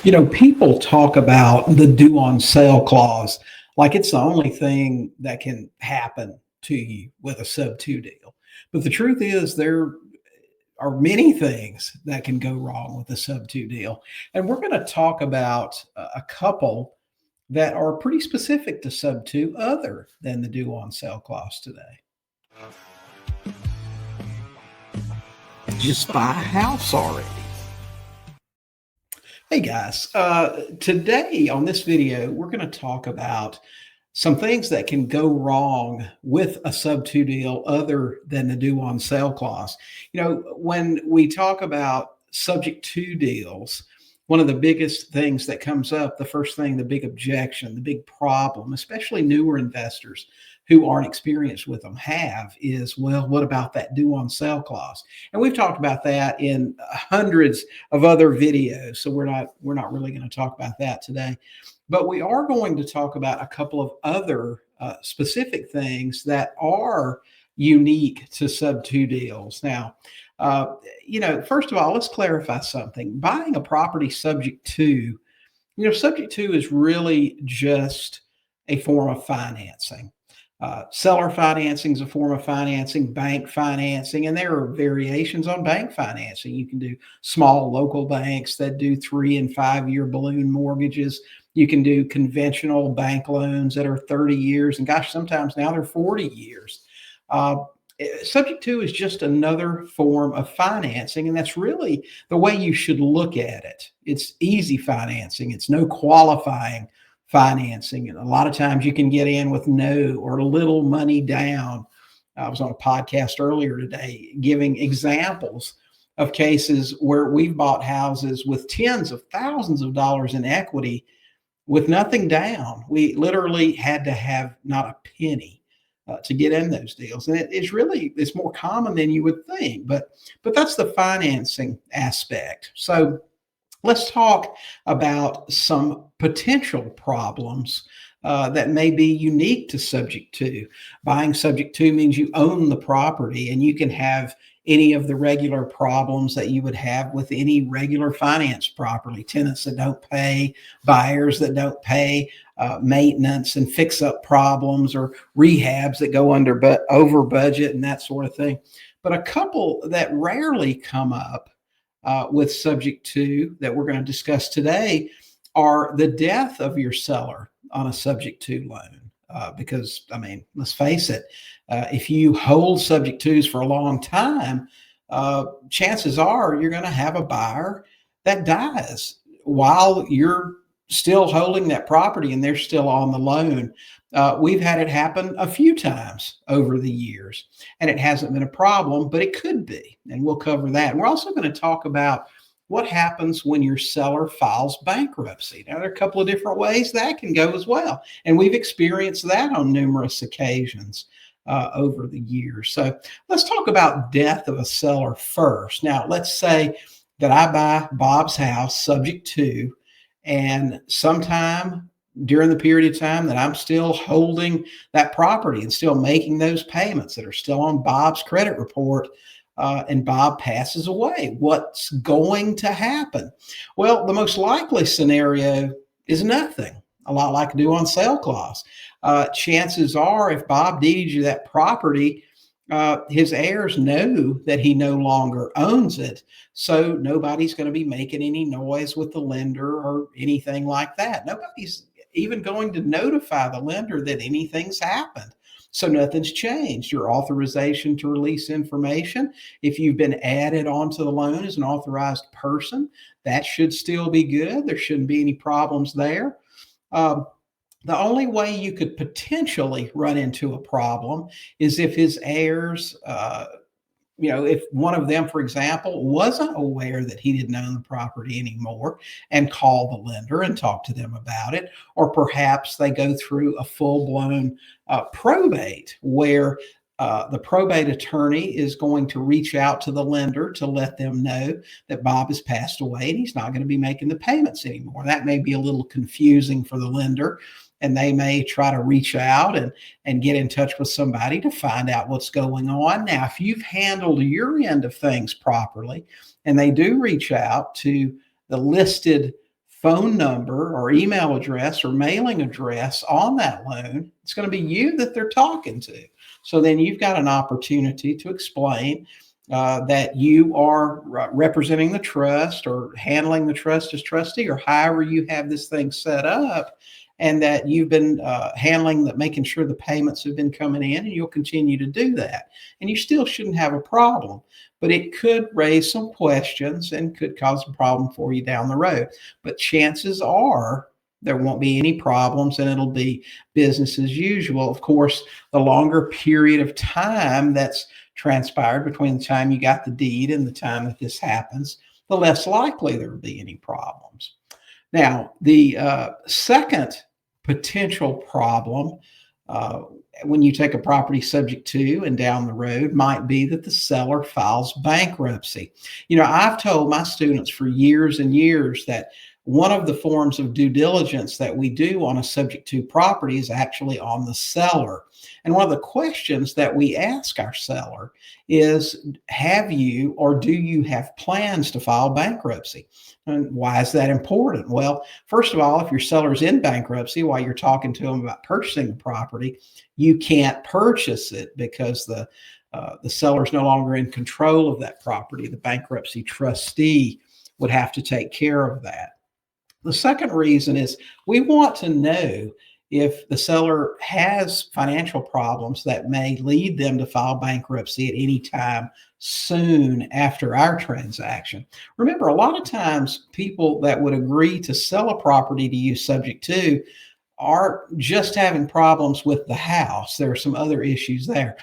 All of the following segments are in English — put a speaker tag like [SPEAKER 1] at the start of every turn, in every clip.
[SPEAKER 1] People talk about the due on sale clause like it's the only thing that can happen to you with a sub two deal. But the truth is, there are many things that can go wrong with a sub two deal. And we're going to talk about a couple that are pretty specific to sub two, other than the due on sale clause today.
[SPEAKER 2] Just buy a house already.
[SPEAKER 1] Hey guys, today on this video, we're going to talk about some things that can go wrong with a sub two deal other than the due on sale clause. When we talk about subject to deals, one of the biggest things that comes up, the first thing, the big objection, the big problem, especially newer investors who aren't experienced with them have is, well, what about that due on sale clause? And we've talked about that in hundreds of other videos, so we're not really going to talk about that today. But we are going to talk about a couple of other specific things that are unique to sub two deals. Now, first of all, let's clarify something. Buying a property subject to is really just a form of financing. Seller financing is a form of financing, bank financing, and there are variations on bank financing. You can do small local banks that do 3 and 5 year balloon mortgages. You can do conventional bank loans that are 30 years, and gosh, sometimes now they're 40 years. Subject to is just another form of financing, and that's really the way you should look at it. It's easy financing. It's no qualifying financing. And a lot of times you can get in with no or little money down. I was on a podcast earlier today giving examples of cases where we've bought houses with tens of thousands of dollars in equity with nothing down. We literally had to have not a penny to get in those deals. And it's more common than you would think, but that's the financing aspect. So let's talk about some potential problems that may be unique to subject to. Buying subject to means you own the property, and you can have any of the regular problems that you would have with any regular finance property. Tenants that don't pay, buyers that don't pay, maintenance and fix-up problems, or rehabs that go over budget and that sort of thing. But a couple that rarely come up with subject to that we're going to discuss today are the death of your seller on a subject to loan. Because, let's face it, if you hold subject twos for a long time, chances are you're going to have a buyer that dies while you're still holding that property and they're still on the loan. We've had it happen a few times over the years, and it hasn't been a problem, but it could be, and we'll cover that. And we're also going to talk about what happens when your seller files bankruptcy. Now, there are a couple of different ways that can go as well, and we've experienced that on numerous occasions over the years. So let's talk about death of a seller first. Now, let's say that I buy Bob's house subject to, and sometime during the period of time that I'm still holding that property and still making those payments that are still on Bob's credit report, and Bob passes away, what's going to happen? Well, the most likely scenario is nothing, a lot like a due on sale clause. Chances are, if Bob deeded you that property, his heirs know that he no longer owns it, so nobody's going to be making any noise with the lender or anything like that. Nobody's even going to notify the lender that anything's happened. So nothing's changed. Your authorization to release information, if you've been added onto the loan as an authorized person, that should still be good. There shouldn't be any problems there. The only way you could potentially run into a problem is if his heirs, if one of them, for example, wasn't aware that he didn't own the property anymore and call the lender and talk to them about it, or perhaps they go through a full-blown probate where the probate attorney is going to reach out to the lender to let them know that Bob has passed away and he's not going to be making the payments anymore. That may be a little confusing for the lender, and they may try to reach out and get in touch with somebody to find out what's going on. Now, if you've handled your end of things properly, and they do reach out to the listed phone number or email address or mailing address on that loan, it's going to be you that they're talking to. So then you've got an opportunity to explain that you are representing the trust or handling the trust as trustee, or however you have this thing set up, and that you've been handling that, making sure the payments have been coming in, and you'll continue to do that. And you still shouldn't have a problem, but it could raise some questions and could cause a problem for you down the road. But chances are there won't be any problems and it'll be business as usual. Of course, the longer period of time that's transpired between the time you got the deed and the time that this happens, the less likely there will be any problems. Now, the second potential problem when you take a property subject to and down the road might be that the seller files bankruptcy. I've told my students for years and years that one of the forms of due diligence that we do on a subject to property is actually on the seller. And one of the questions that we ask our seller is, have you or do you have plans to file bankruptcy? And why is that important? Well, first of all, if your seller's in bankruptcy while you're talking to them about purchasing the property, you can't purchase it because the seller's no longer in control of that property. The bankruptcy trustee would have to take care of that. The second reason is we want to know if the seller has financial problems that may lead them to file bankruptcy at any time soon after our transaction. Remember, a lot of times people that would agree to sell a property to you subject to are just having problems with the house. There are some other issues there.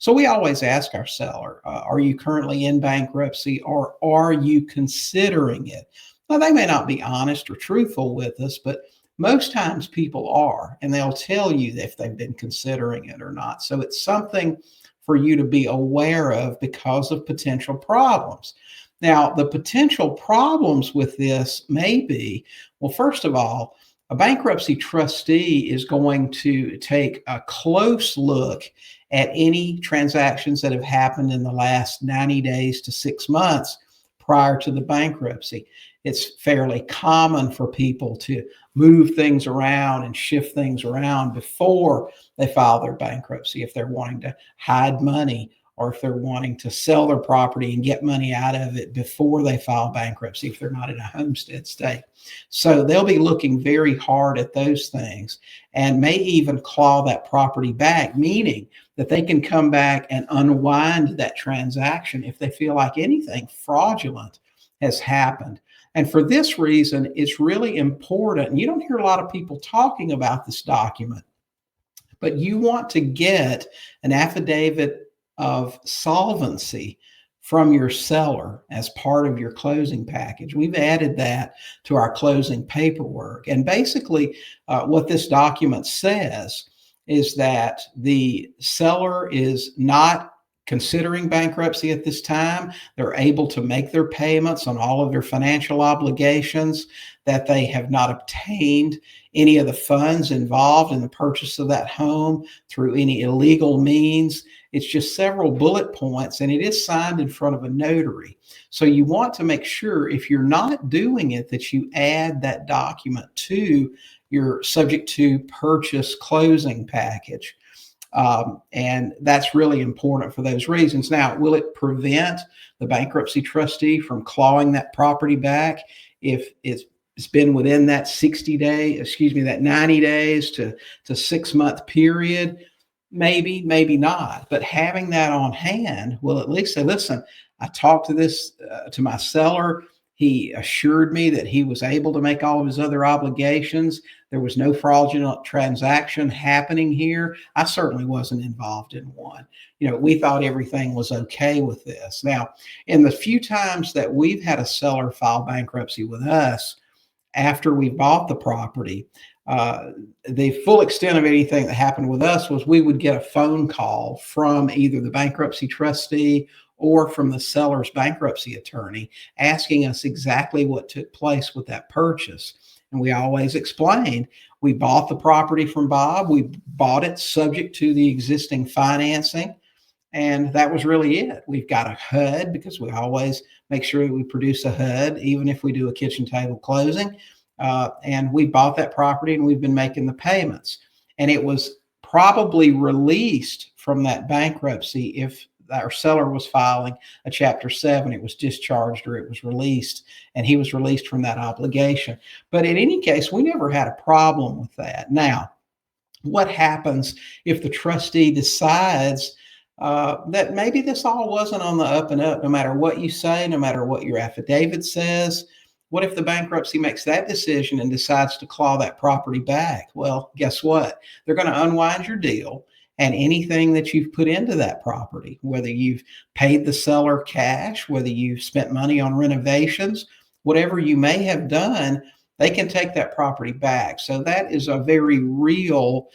[SPEAKER 1] So we always ask our seller, are you currently in bankruptcy or are you considering it? Now, they may not be honest or truthful with us, but most times people are, and they'll tell you if they've been considering it or not. So it's something for you to be aware of because of potential problems. Now, the potential problems with this may be, well, first of all, a bankruptcy trustee is going to take a close look at any transactions that have happened in the last 90 days to 6 months prior to the bankruptcy. It's fairly common for people to move things around and shift things around before they file their bankruptcy if they're wanting to hide money or if they're wanting to sell their property and get money out of it before they file bankruptcy if they're not in a homestead state. So they'll be looking very hard at those things and may even claw that property back, meaning that they can come back and unwind that transaction if they feel like anything fraudulent has happened. And for this reason, it's really important. And you don't hear a lot of people talking about this document, but you want to get an affidavit of solvency from your seller as part of your closing package. We've added that to our closing paperwork. And basically, what this document says is that the seller is not considering bankruptcy at this time. They're able to make their payments on all of their financial obligations, that they have not obtained any of the funds involved in the purchase of that home through any illegal means. It's just several bullet points, and it is signed in front of a notary. So you want to make sure, if you're not doing it, that you add that document to your subject to purchase closing package. And that's really important for those reasons. Now, will it prevent the bankruptcy trustee from clawing that property back if it's been within that 90 days to 6 month period? Maybe, maybe not. But having that on hand will at least say, listen, I talked to my seller. He assured me that he was able to make all of his other obligations. There was no fraudulent transaction happening here. I certainly wasn't involved in one. We thought everything was okay with this. Now, in the few times that we've had a seller file bankruptcy with us after we bought the property, the full extent of anything that happened with us was we would get a phone call from either the bankruptcy trustee or from the seller's bankruptcy attorney asking us exactly what took place with that purchase. And we always explained, we bought the property from Bob. We bought it subject to the existing financing. And that was really it. We've got a HUD because we always make sure that we produce a HUD, even if we do a kitchen table closing. and we bought that property and we've been making the payments. And it was probably released from that bankruptcy if our seller was filing a Chapter 7, it was discharged or it was released, and he was released from that obligation. But in any case, we never had a problem with that. Now, what happens if the trustee decides that maybe this all wasn't on the up and up, no matter what you say, no matter what your affidavit says? What if the bankruptcy makes that decision and decides to claw that property back? Well, guess what? They're going to unwind your deal, and anything that you've put into that property, whether you've paid the seller cash, whether you've spent money on renovations, whatever you may have done, they can take that property back. So that is a very real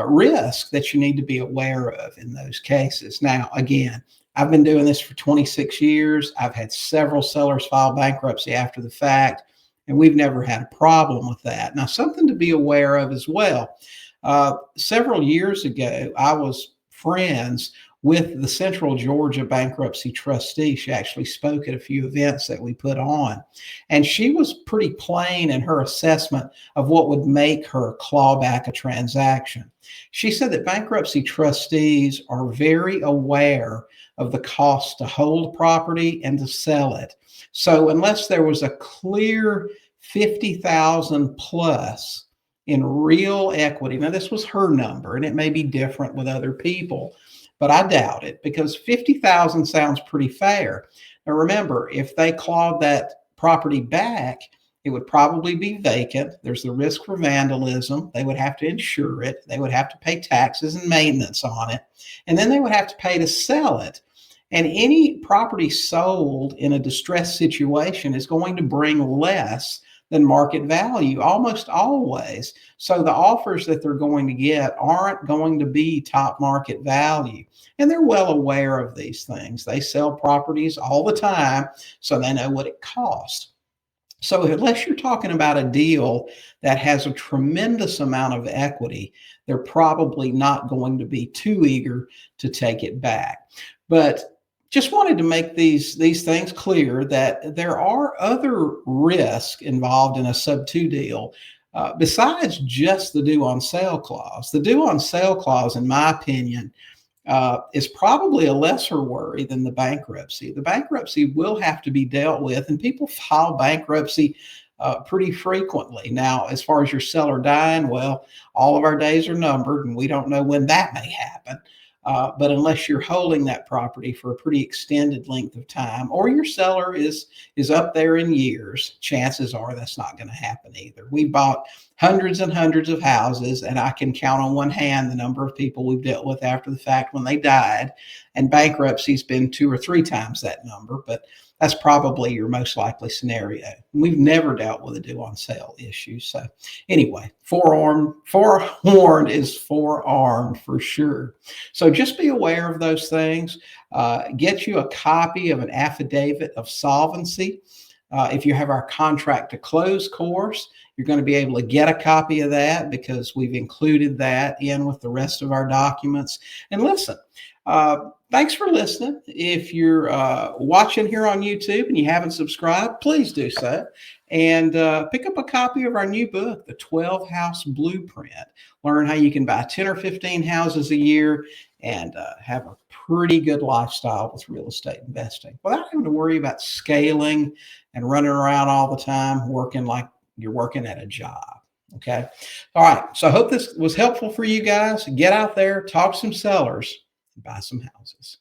[SPEAKER 1] risk that you need to be aware of in those cases. Now, again, I've been doing this for 26 years. I've had several sellers file bankruptcy after the fact, and we've never had a problem with that. Now, something to be aware of as well. Several years ago, I was friends with the Central Georgia bankruptcy trustee. She actually spoke at a few events that we put on, and she was pretty plain in her assessment of what would make her claw back a transaction. She said that bankruptcy trustees are very aware of the cost to hold property and to sell it. So unless there was a clear 50,000 plus in real equity, now this was her number and it may be different with other people, but I doubt it, because 50,000 sounds pretty fair. Now remember, if they clawed that property back, it would probably be vacant. There's the risk for vandalism. They would have to insure it. They would have to pay taxes and maintenance on it. And then they would have to pay to sell it. And any property sold in a distressed situation is going to bring less than market value, almost always. So the offers that they're going to get aren't going to be top market value. And they're well aware of these things. They sell properties all the time, so they know what it costs. So unless you're talking about a deal that has a tremendous amount of equity, they're probably not going to be too eager to take it back. But just wanted to make these things clear that there are other risks involved in a Sub2 deal besides just the due on sale clause. The due on sale clause, in my opinion, is probably a lesser worry than the bankruptcy. The bankruptcy will have to be dealt with, and people file bankruptcy pretty frequently. Now, as far as your seller dying, well, all of our days are numbered, and we don't know when that may happen. But unless you're holding that property for a pretty extended length of time, or your seller is up there in years, chances are that's not going to happen either. We bought hundreds and hundreds of houses, and I can count on one hand the number of people we've dealt with after the fact when they died, and bankruptcy's been 2 or 3 times that number, but that's probably your most likely scenario. We've never dealt with a due on sale issue. So anyway, forewarned is forearmed for sure. So just be aware of those things. Get you a copy of an affidavit of solvency. If you have our contract to close course, you're going to be able to get a copy of that because we've included that in with the rest of our documents. And listen, thanks for listening. If you're watching here on YouTube and you haven't subscribed, please do so. And pick up a copy of our new book, The 12 House Blueprint. Learn how you can buy 10 or 15 houses a year and have a pretty good lifestyle with real estate investing without having to worry about scaling and running around all the time, working like you're working at a job. Okay. All right. So I hope this was helpful for you guys. Get out there, talk some sellers, and buy some houses.